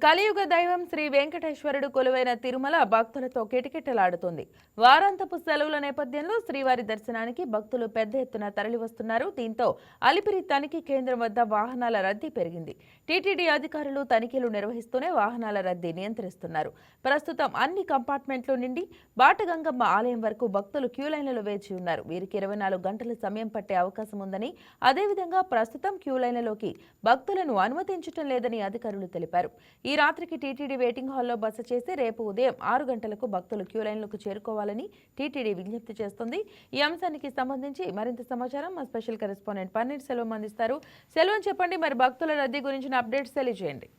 కలియుగ దైవం శ్రీ వెంకటేశ్వరుడు కొలువైన తిరుమల భక్తులతో కిటకిటలాడుతుంది. వారాంతపు సెలవుల నేపథ్యంలో శ్రీవారి దర్శనానికి భక్తులు పెద్ద ఎత్తున తరలివస్తున్నారు. దీంతో అలిపిరి తనిఖీ కేంద్రం వద్ద వాహనాల రద్దీ పెరిగింది. టీటీడీ అధికారులు తనిఖీలు నిర్వహిస్తూనే వాహనాల రద్దీ నియంత్రిస్తున్నారు. ప్రస్తుతం అన్ని కంపార్ట్మెంట్లు నిండి బాటగంగమ్మ ఆలయం వరకు భక్తులు క్యూలైన్లలో వేచి ఉన్నారు. వీరికి 24 గంటల సమయం పట్టే అవకాశం ఉందని, అదేవిధంగా ప్రస్తుతం క్యూలైన్లలోకి భక్తులను అనుమతించడం లేదని అధికారులు తెలిపారు. ఈ రాత్రికి టీటీడీ వెయిటింగ్ హాల్లో బస చేసి రేపు ఉదయం 6 గంటలకు భక్తులు క్యూలైన్లకు చేరుకోవాలని టీటీడీ విజ్ఞప్తి చేస్తుంది. ఈ అంశానికి సంబంధించి మరింత సమాచారం మా స్పెషల్ కరెస్పాండెంట్ పన్నీర్ సెల్వం అందిస్తారు. సెల్వం, చెప్పండి, మరి భక్తుల రద్దీ గురించిన అప్డేట్స్ తెలియజేయండి.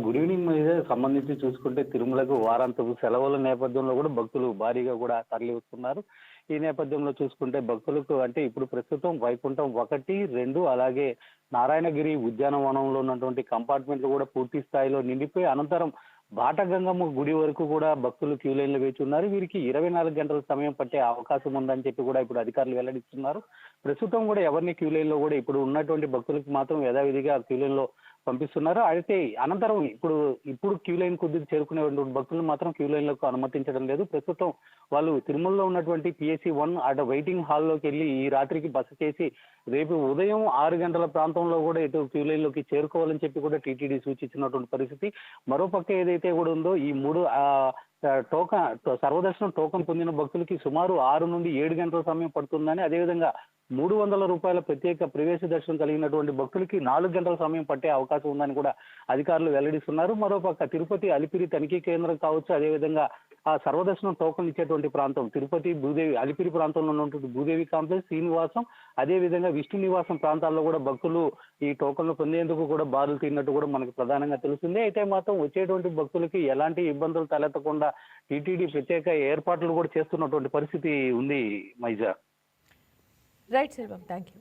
Good evening. మీద సంబంధించి చూసుకుంటే తిరుమలకు వారాంతపు సెలవుల నేపథ్యంలో కూడా భక్తులు భారీగా కూడా తరలి వస్తున్నారు. ఈ నేపథ్యంలో చూసుకుంటే భక్తులకు అంటే ఇప్పుడు ప్రస్తుతం వైకుంఠం 1, 2 అలాగే నారాయణగిరి ఉద్యానవనంలో ఉన్నటువంటి కంపార్ట్మెంట్లు కూడా పూర్తి స్థాయిలో నిండిపోయి అనంతరం బాటగంగమ్మ గుడి వరకు కూడా భక్తులు క్యూ లైన్లో వేచి ఉన్నారు. వీరికి 24 గంటల సమయం పట్టే అవకాశం ఉందని చెప్పి కూడా ఇప్పుడు అధికారులు వెల్లడిస్తున్నారు. ప్రస్తుతం కూడా ఎవరిని క్యూ లైన్లో కూడా ఇప్పుడు ఉన్నటువంటి భక్తులకు మాత్రం యథావిధిగా క్యూ లైన్లో పంపిస్తున్నారు. అయితే అనంతరం ఇప్పుడు క్యూ లైన్ కొద్దిగా చేరుకునేటువంటి భక్తులను మాత్రం క్యూ లైన్లకు అనుమతించడం లేదు. ప్రస్తుతం వాళ్ళు తిరుమలలో ఉన్నటువంటి PSC 1 అటు వెయిటింగ్ హాల్లోకి వెళ్ళి ఈ రాత్రికి బస చేసి రేపు ఉదయం 6 గంటల ప్రాంతంలో కూడా ఇటు క్యూ లైన్లోకి చేరుకోవాలని చెప్పి కూడా టీటీడీ సూచించినటువంటి పరిస్థితి. మరోపక్క ఏదైతే కూడా ఉందో ఈ 3 సర్వదర్శనం టోకన్ పొందిన భక్తులకి సుమారు 6 నుండి 7 గంటల సమయం పడుతుందని, అదేవిధంగా 300 రూపాయల ప్రత్యేక ప్రవేశ దర్శనం కలిగినటువంటి భక్తులకి 4 గంటల సమయం పట్టే అవకాశం ఉందని కూడా అధికారులు వెల్లడిస్తున్నారు. మరోపక్క తిరుపతి అలిపిరి తనిఖీ కేంద్రం కావచ్చు, అదేవిధంగా ఆ సర్వదర్శనం టోకన్ ఇచ్చేటువంటి ప్రాంతం తిరుపతి భూదేవి అలిపిరి ప్రాంతంలో ఉన్నటువంటి భూదేవి కాంప్లెక్స్, శ్రీనివాసం, అదేవిధంగా విష్ణు నివాసం ప్రాంతాల్లో కూడా భక్తులు ఈ టోకన్లు పొందేందుకు కూడా బారులు తీరినట్టు కూడా మనకు ప్రధానంగా తెలుస్తుంది. అయితే మాత్రం వచ్చేటువంటి భక్తులకి ఎలాంటి ఇబ్బందులు తలెత్తకుండా టీటీడీ ప్రత్యేక ఏర్పాట్లు కూడా చేస్తున్నటువంటి పరిస్థితి ఉంది. మైజా. Right Selvam, thank you.